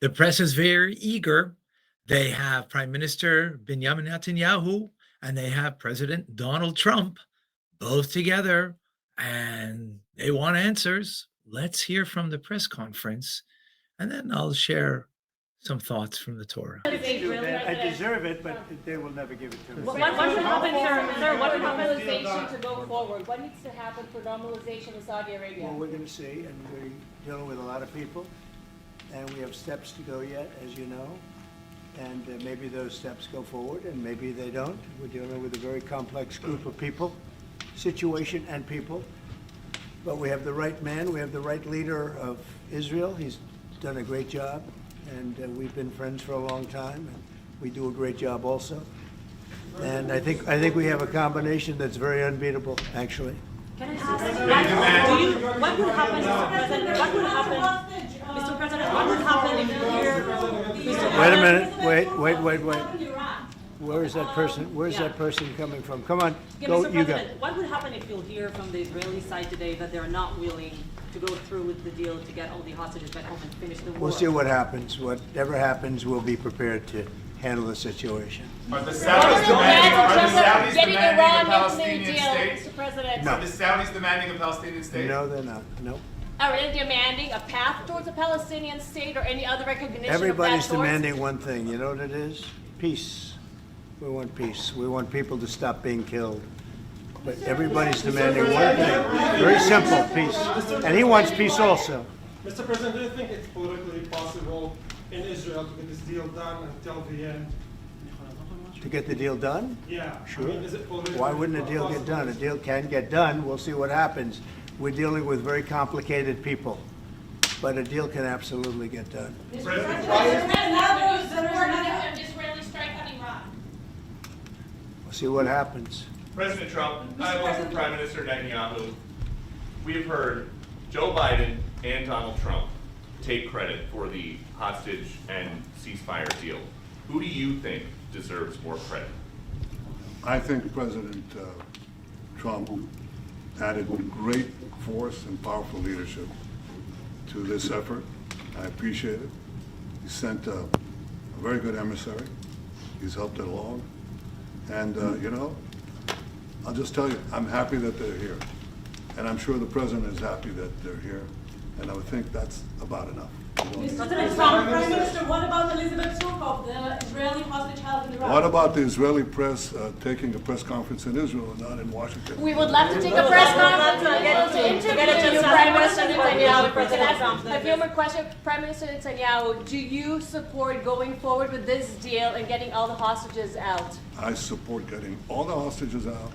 The press is very eager. They have Prime Minister Benjamin Netanyahu and they have President Donald Trump both together, and they want answers. Let's hear from the press conference, and then I'll share some thoughts from the Torah. I deserve it, but they will never give it to me. What should happen, sir? What should normalization to go forward? What needs to happen for normalization with Saudi Arabia? Well, we're going to see, and we're dealing with a lot of people, and we have steps to go yet, as you know, and maybe those steps go forward, and maybe they don't. We're dealing with a very complex group of people, situation and people, but we have the right man, we have the right leader of Israel. He's done a great job, and we've been friends for a long time, and we do a great job also. And I think we have a combination that's very unbeatable, actually. Can I ask, what would happen, Mr. President? What would happen, Mr. President? What would happen if you hear? Wait a minute. Wait. Where is that person? Where's that person coming from? Come on, go. Mr. You go. President, what would happen if you'll hear from the Israeli side today that they're not willing to go through with the deal to get all the hostages back home and finish the war? We'll see what happens. Whatever happens, we'll be prepared to handle the situation. Are the Saudis demanding a Palestinian state? Mr. President. No. Are the Saudis demanding a Palestinian state? No, they're not. No. Are they demanding a path towards a Palestinian state or any other recognition Everybody's of that demanding one thing. You know what it is? Peace. We want peace. We want people to stop being killed. But everybody's demanding one thing. Very simple, peace. And he wants peace also. Mr. President, do you think it's politically possible in Israel to get this deal done until the end? To get the deal done? Yeah. Sure. I mean, is it politically Why wouldn't a deal get done? A deal can get done. We'll see what happens. We're dealing with very complicated people. But a deal can absolutely get done. President, Israeli strike on Iran. We'll see what happens. President Trump, I welcome Prime Minister Netanyahu. We've heard Joe Biden and Donald Trump take credit for the hostage and ceasefire deal. Who do you think deserves more credit? I think President Trump added great force and powerful leadership to this effort. I appreciate it. He sent a very good emissary. He's helped it along. And, I'll just tell you, I'm happy that they're here. And I'm sure the President is happy that they're here. And I would think that's about enough. President Trump, Prime Minister, what about Elizabeth Surkov, the Israeli hostage held in Iraq? What about the Israeli press taking a press conference in Israel and not in Washington? We would love to take a press conference to interview you, Prime Minister Netanyahu. A few more questions. Prime Minister Netanyahu, do you support going forward with this deal and getting all the hostages out? I support getting all the hostages out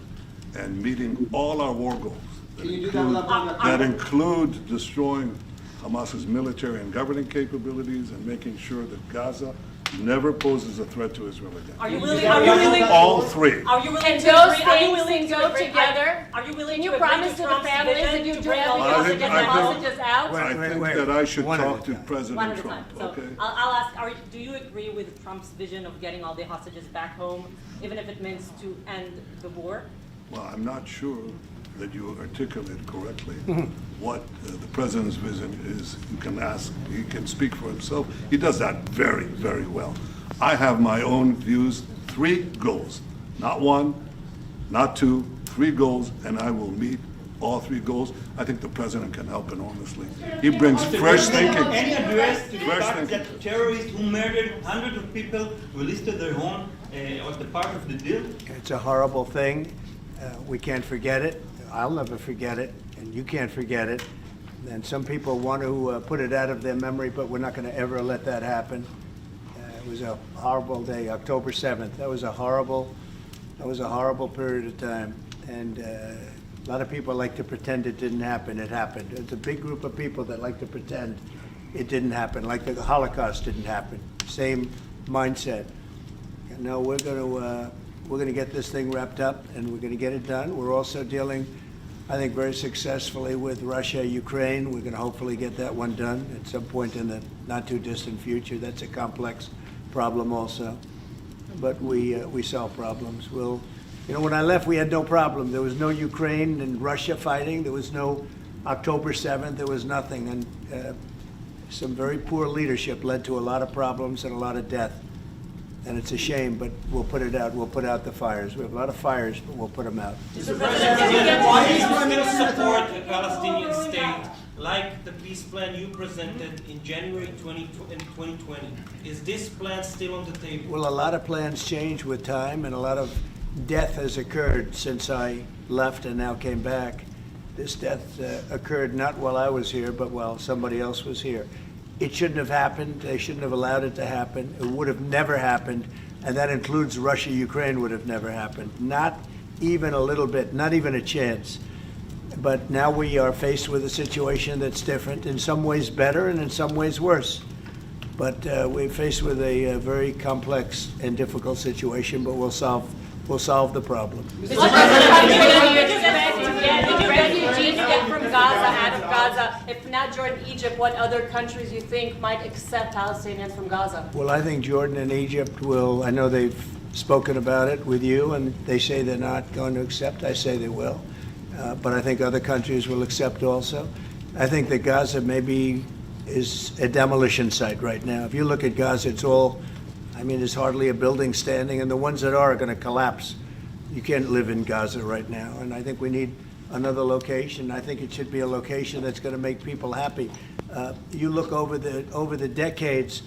and meeting all our war goals that include destroying Hamas's military and governing capabilities and making sure that Gaza never poses a threat to Israel again. are you willing? All three. Are you willing And to those agree? Are you things willing can to go agree? together? Are you willing Can you to agree promise to the Trump's families vision that you to do bring all the everything to get the I think- hostages out? I think wait. that I should One at a talk to time. One President at a Trump, time. So okay? I'll ask, do you agree with Trump's vision of getting all the hostages back home, even if it means to end the war? Well, I'm not sure that you articulated correctly what the President's vision is. You can ask, he can speak for himself. He does that very, very well. I have my own views, 3 goals, not 1, not 2, 3 goals, and I will meet all 3 goals. I think the President can help enormously. He brings fresh thinking. Any address to the Fresh fact thinking. that terrorists who murdered hundreds of people released their home was the part of the deal? It's a horrible thing. We can't forget it. I'll never forget it, and you can't forget it. And some people want to put it out of their memory, but we're not going to ever let that happen. It was a horrible day, October 7th. That was a horrible period of time. And a lot of people like to pretend it didn't happen. It happened. It's a big group of people that like to pretend it didn't happen, like the Holocaust didn't happen. Same mindset. No, we're going to get this thing wrapped up, and we're going to get it done. We're also dealing, I think, very successfully with Russia, Ukraine. We're going to hopefully get that one done at some point in the not too distant future. That's a complex problem also, but we solve problems. When I left, we had no problem. There was no Ukraine and Russia fighting. There was no October 7th. There was nothing. And some very poor leadership led to a lot of problems and a lot of death. And it's a shame, but we'll put it out. We'll put out the fires. We have a lot of fires, but we'll put them out. Mr. President, why do you still support a Palestinian state like the peace plan you presented in January 2020? Is this plan still on the table? Well, a lot of plans change with time, and a lot of death has occurred since I left and now came back. This death occurred not while I was here, but while somebody else was here. It shouldn't have happened. They shouldn't have allowed it to happen. It would have never happened, and that includes Russia. Ukraine would have never happened. Not even a little bit, not even a chance. But now we are faced with a situation that's different, in some ways better and in some ways worse. But we're faced with a very complex and difficult situation, but we'll solve the problem. Mr. President, did you refugees get from Gaza, out of Gaza? If not Jordan, Egypt, what other countries you think might accept Palestinians from Gaza? Well, I think Jordan and Egypt will. I know they've spoken about it with you, and they say they're not going to accept. I say they will. But I think other countries will accept also. I think that Gaza maybe is a demolition site right now. If you look at Gaza, it's all, I mean, there's hardly a building standing, and the ones that are going to collapse. You can't live in Gaza right now, and I think we need another location. I think it should be a location that's going to make people happy. You look over the decades,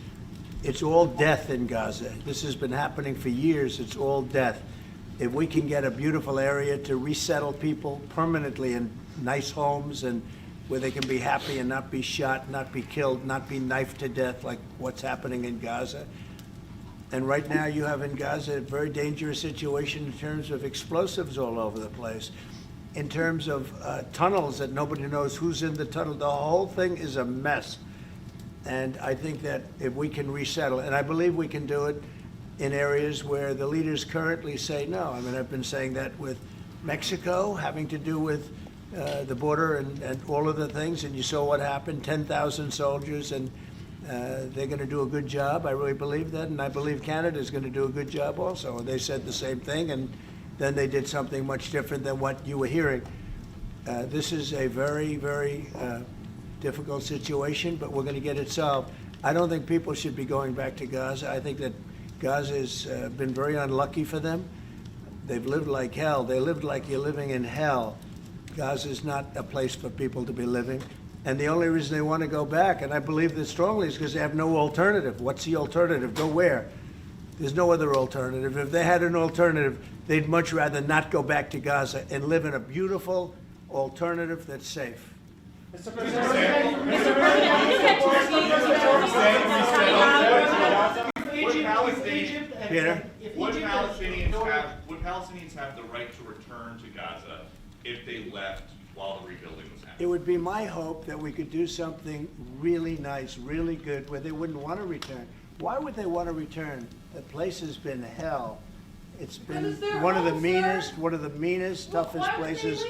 it's all death in Gaza. This has been happening for years. It's all death. If we can get a beautiful area to resettle people permanently in nice homes and where they can be happy and not be shot, not be killed, not be knifed to death like what's happening in Gaza. And right now you have in Gaza a very dangerous situation in terms of explosives all over the place, in terms of tunnels that nobody knows who's in the tunnel. The whole thing is a mess. And I think that if we can resettle, and I believe we can do it in areas where the leaders currently say no. I mean, I've been saying that with Mexico, having to do with the border and all of the things, and you saw what happened, 10,000 soldiers, and they're going to do a good job. I really believe that, and I believe Canada is going to do a good job also. And they said the same thing, and then they did something much different than what you were hearing. This is a very, very difficult situation, but we're going to get it solved. I don't think people should be going back to Gaza. I think that Gaza has been very unlucky for them. They've lived like hell. They lived like you're living in hell. Gaza is not a place for people to be living. And the only reason they want to go back, and I believe this strongly, is because they have no alternative. What's the alternative? Go where? There's no other alternative. If they had an alternative, they'd much rather not go back to Gaza and live in a beautiful alternative that's safe. Mr. President, Peter? Would Palestinians have the right to return to Gaza if they left while the rebuilding was happening? It would be my hope that we could do something really nice, really good, where they wouldn't want to return. Why would they want to return? The place has been hell. It's been one of the meanest, toughest places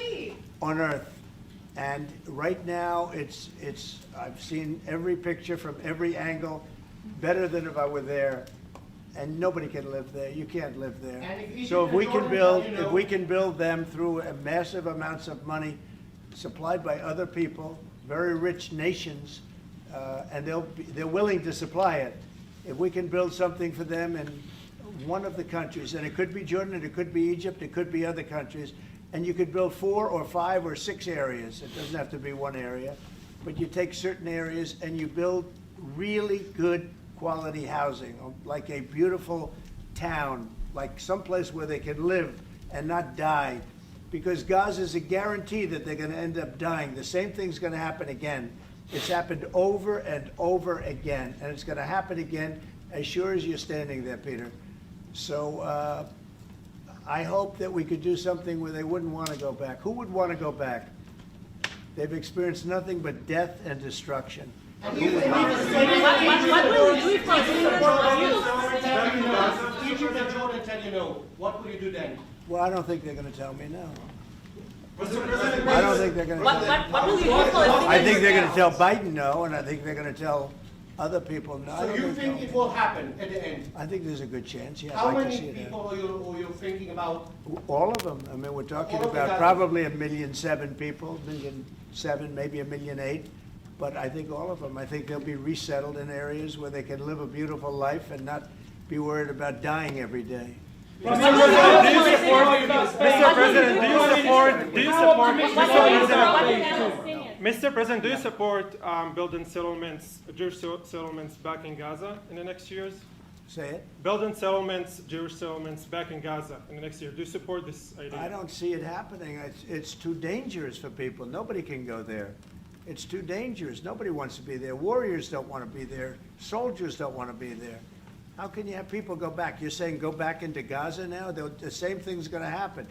on earth. And right now, I've seen every picture from every angle, better than if I were there. And nobody can live there. You can't live there. So if we can build them through massive amounts of money supplied by other people, very rich nations, and they're willing to supply it. If we can build something for them in one of the countries, and it could be Jordan, it could be Egypt, it could be other countries, and you could build 4 or 5 or 6 areas. It doesn't have to be one area, but you take certain areas and you build really good quality housing, like a beautiful town, like someplace where they can live and not die. Because Gaza is a guarantee that they're going to end up dying. The same thing's going to happen again. It's happened over and over again, and it's going to happen again as sure as you're standing there, Peter. So I hope that we could do something where they wouldn't want to go back. Who would want to go back? They've experienced nothing but death and destruction. What will you do if Egypt and Jordan tell you no? What will you do then? Well, I don't think they're going to tell me no. Mr. President, I don't think they're going to tell me no. What will you do? I think they're going to tell Biden no, and I think they're going to tell other people no. so you think it will happen at the end? I think there's a good chance, yeah. How I'd like to see many it people are you thinking about? All of them. I mean, we're talking All of the about Gazans. probably 1,000,007 people, 1,007,000, maybe 1,008,000. but I think all of them, I think they'll be resettled in areas where they can live a beautiful life and not be worried about dying every day. Mr. President, do you support building settlements, Jewish settlements back in Gaza in the next years? Say it? Building settlements, Jewish settlements back in Gaza in the next year. Do you support this idea? I don't see it happening. It's too dangerous for people. Nobody can go there. It's too dangerous. Nobody wants to be there. Warriors don't want to be there. Soldiers don't want to be there. How can you have people go back? You're saying go back into Gaza now? The same thing's going to happen.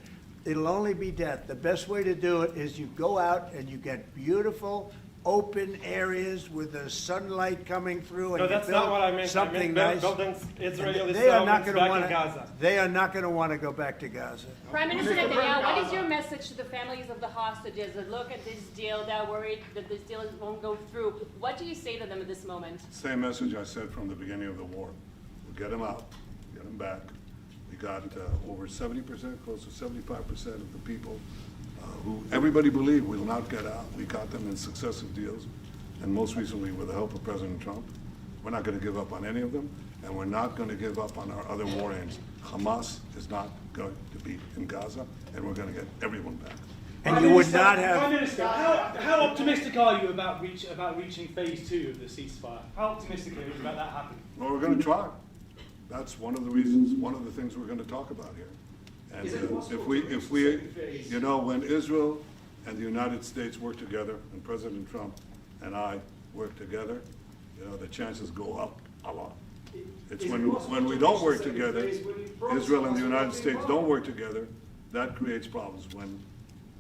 It'll only be death. The best way to do it is you go out and you get beautiful, open areas with the sunlight coming through, and No, you that's build not what I meant. something I meant nice. building Israeli They are not settlements going to back want in Gaza. They are not going to want to go back to Gaza. Prime Minister Netanyahu, what is your message to the families of the hostages that look at this deal, that are worried that this deal won't go through? What do you say to them at this moment? Same message I said from the beginning of the war. We'll get them out, get them back. We got over 70%, close to 75% of the people who everybody believed will not get out. We got them in successive deals, and most recently with the help of President Trump. We're not going to give up on any of them, and we're not going to give up on our other war aims. Hamas is not going to be in Gaza, and we're going to get everyone back. And you would not Prime have. Minister, how optimistic are you about reaching phase 2 of the ceasefire? How optimistic are you about that happening? Well, we're going to try. That's one of the reasons, one of the things we're going to talk about here. And if we, you know, when Israel and the United States work together, and President Trump and I work together, you know, the chances go up a lot. It's when we don't work together, Israel and the United States don't work together, that creates problems. When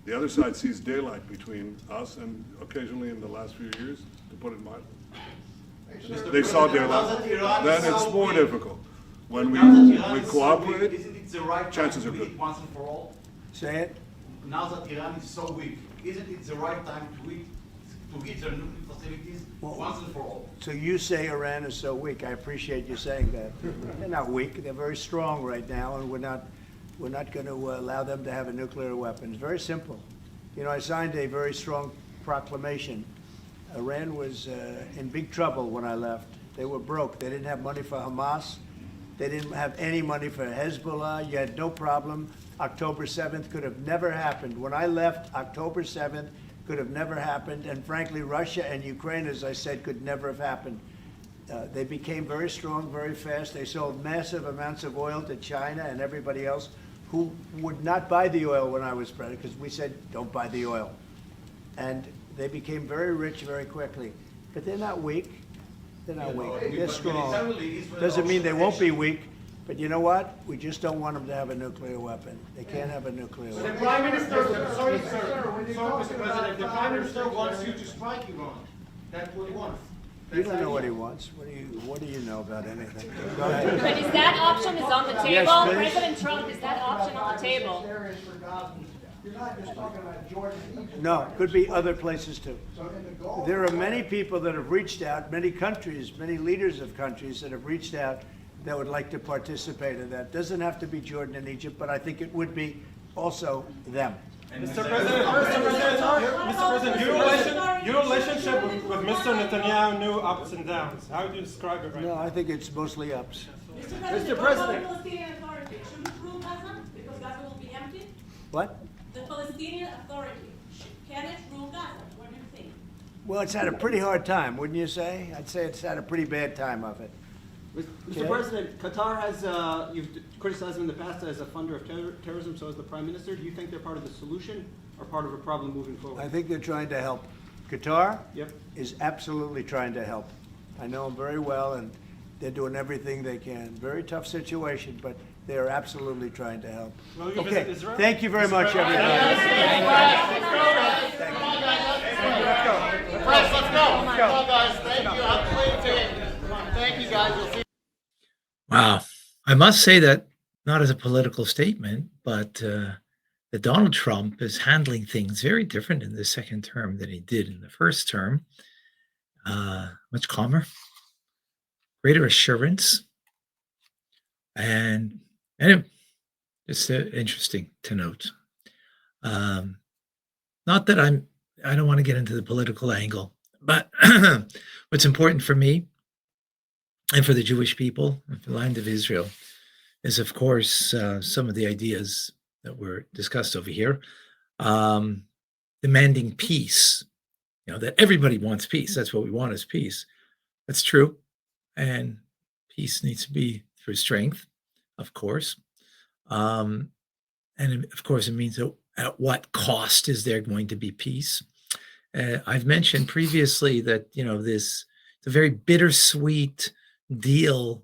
the other side sees daylight between us, and occasionally in the last few years, to put it mildly, they saw daylight, then it's more difficult. When we cooperate, isn't it the right chances time are to good. quit once and for all? Say it. Now that Iran is so weak, isn't it the right time to hit their nuclear facilities once and for all? So you say Iran is so weak. I appreciate you saying that. They're not weak. They're very strong right now, and we're not going to allow them to have a nuclear weapon. It's very simple. You know, I signed a very strong proclamation. Iran was in big trouble when I left. They were broke. They didn't have money for Hamas. They didn't have any money for Hezbollah. You had no problem. October 7th could have never happened. When I left, October 7th could have never happened. And frankly, Russia and Ukraine, as I said, could never have happened. They became very strong very fast. They sold massive amounts of oil to China and everybody else who would not buy the oil when I was president, because we said, don't buy the oil. And they became very rich very quickly. But they're not weak. They're not weak. They're strong. Doesn't mean they won't be weak, but you know what? We just don't want them to have a nuclear weapon. They can't have a nuclear The weapon. Prime Minister, sorry, Mr. President, the Prime Minister wants you to strike Iran. That's what he wants. You don't know what he wants. What do you know about anything? Go ahead. But is that option on the table? Yes, please. President Trump, is that option on the table? You're not just talking about Jordan and Egypt. No, could be other places too. So in the Gulf. There are many people that have reached out, many countries, many leaders of countries that have reached out that would like to participate in that. Doesn't have to be Jordan and Egypt, but I think it would be also them. Mr. President, your relationship with Mr. Netanyahu knew ups and downs. How would you describe it right No, now? I think it's mostly ups. Mr. President, what about the Palestinian Authority? Should we rule Gaza because Gaza will be empty? What? The Palestinian Authority, can it rule Gaza? What do you think? Well, it's had a pretty hard time, wouldn't you say? I'd say it's had a pretty bad time of it. Mr. Okay. President, Qatar has, you've criticized them in the past as a funder of terrorism, so as the Prime Minister. Do you think they're part of the solution or part of a problem moving forward? I think they're trying to help. Qatar Yep. is absolutely trying to help. I know them very well, and they're doing everything they can. Very tough situation, but they are absolutely trying to help. Will you Okay, visit Israel? thank you very much, everybody. Press, let's go. Come on, guys. Thank you. I'm playing. Thank you, guys. We'll see. Wow. I must say that not as a political statement, but that Donald Trump is handling things very different in the second term than he did in the first term. Much calmer, greater assurance, and it's interesting to note. Not that I don't want to get into the political angle But what's important for me and for the Jewish people and for the land of Israel is, of course, some of the ideas that were discussed over here, demanding peace. That everybody wants peace. That's what we want is peace. That's true. And peace needs to be through strength, of course. And of course, it means at what cost is there going to be peace? I've mentioned previously that, it's a very bittersweet deal,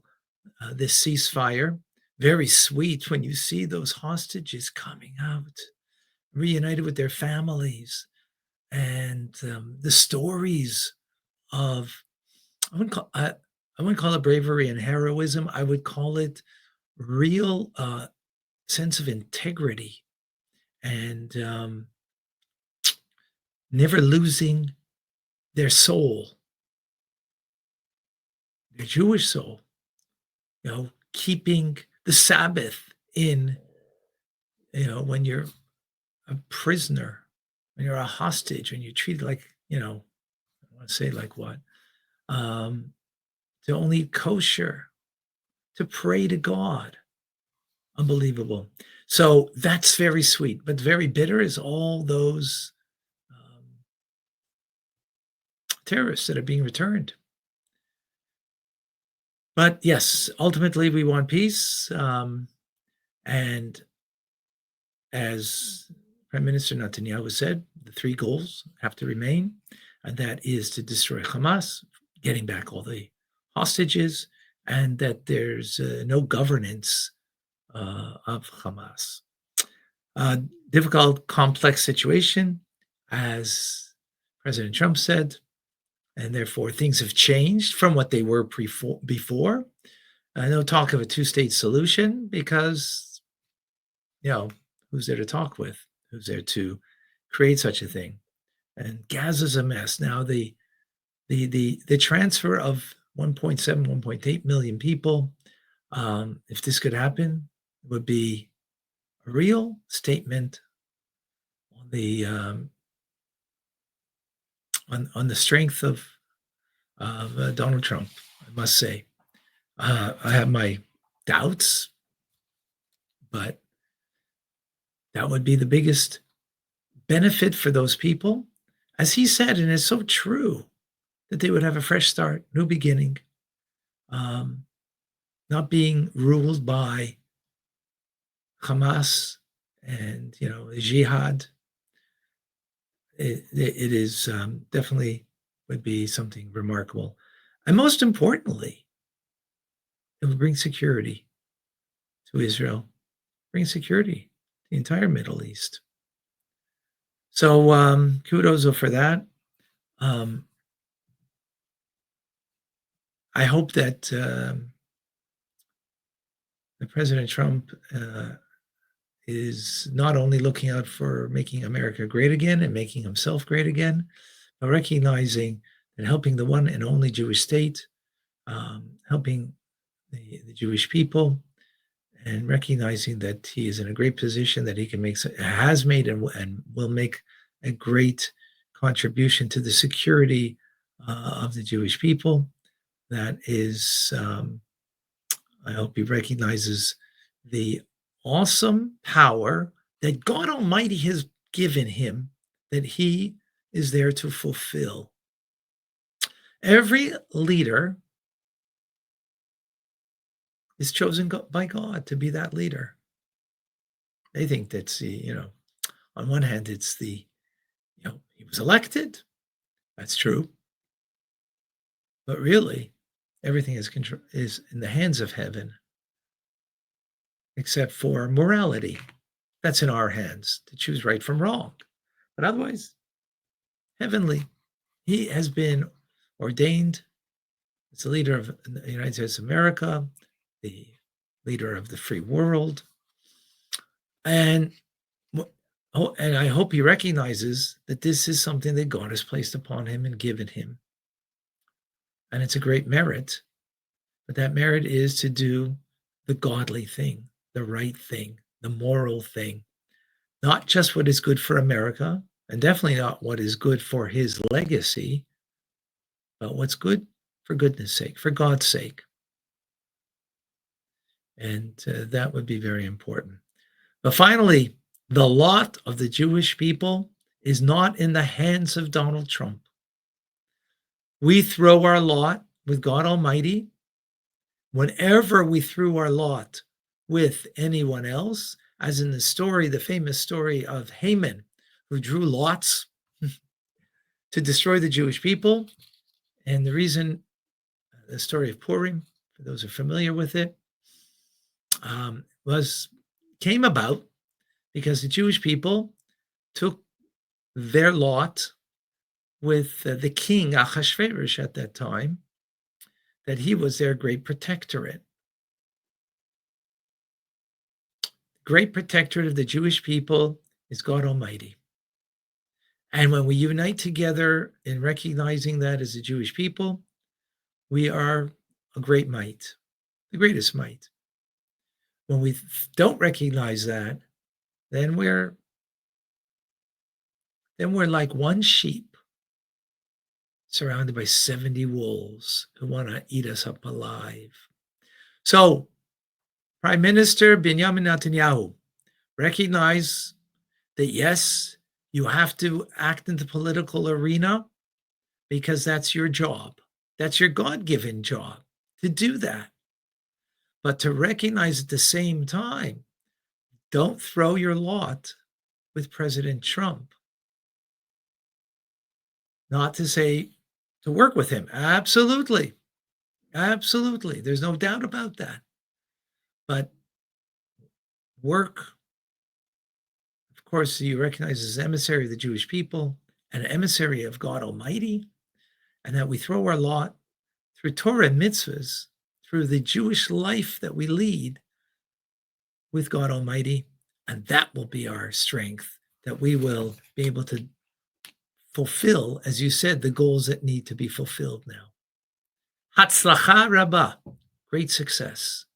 this ceasefire. Very sweet when you see those hostages coming out, reunited with their families, and the stories of, I wouldn't call it bravery and heroism. I would call it real sense of integrity and never losing their soul, their Jewish soul, keeping the Sabbath in, when you're a prisoner, when you're a hostage, when you're treated like, I want to say like what? To only eat kosher, to pray to God. Unbelievable. So that's very sweet, but very bitter is all those terrorists that are being returned. But yes, ultimately we want peace. And as Prime Minister Netanyahu said, the 3 goals have to remain, and that is to destroy Hamas, getting back all the hostages, and that there's no governance of Hamas. Difficult, complex situation, as President Trump said, and therefore things have changed from what they were before. No talk of a 2-state solution because, who's there to talk with? Who's there to create such a thing? And Gaza's a mess. Now, the transfer of 1.7, 1.8 million people, if this could happen, it would be a real statement on the on the strength of Donald Trump, I must say. I have my doubts, but that would be the biggest benefit for those people. As he said, and it's so true, that they would have a fresh start, new beginning, not being ruled by Hamas and, jihad. It is definitely would be something remarkable. And most importantly, it would bring security to Israel, bring security to the entire Middle East. So kudos for that. I hope that President Trump is not only looking out for making America great again and making himself great again, but recognizing that helping the one and only Jewish state, helping the Jewish people, and recognizing that he is in a great position, that he can has made and will make a great contribution to the security of the Jewish people. That is, I hope he recognizes the awesome power that God Almighty has given him, that he is there to fulfill. Every leader is chosen by God to be that leader. They think that's on one hand, it's he was elected. That's true. But really, everything is in the hands of heaven, except for morality. That's in our hands to choose right from wrong. But otherwise, heavenly. He has been ordained as the leader of the United States of America, the leader of the free world. And I hope he recognizes that this is something that God has placed upon him and given him. And it's a great merit. But that merit is to do the godly thing, the right thing, the moral thing. Not just what is good for America, and definitely not what is good for his legacy, about what's good for goodness sake, for God's sake. And that would be very important. But finally, the lot of the Jewish people is not in the hands of Donald Trump. We throw our lot with God Almighty. Whenever we threw our lot with anyone else, as in the story, the famous story of Haman, who drew lots to destroy the Jewish people. And the reason, the story of Purim, for those who are familiar with it, came about because the Jewish people took their lot with the king Ahasuerus at that time, that he was their great protectorate. Great protectorate of the Jewish people is God Almighty. And when we unite together in recognizing that as a Jewish people, we are a great might, the greatest might. When we don't recognize that, then we're like one sheep surrounded by 70 wolves who want to eat us up alive. So, Prime Minister Benjamin Netanyahu, recognize that yes, you have to act in the political arena because that's your job. That's your God-given job to do that. But to recognize at the same time, don't throw your lot with President Trump. Not to say to work with him. Absolutely. Absolutely. There's no doubt about that. But work, of course, you recognize as emissary of the Jewish people, an emissary of God Almighty, and that we throw our lot through Torah and mitzvahs, through the Jewish life that we lead with God Almighty, and that will be our strength, that we will be able to fulfill, as you said, the goals that need to be fulfilled now. Hatzlacha Rabbah, great success.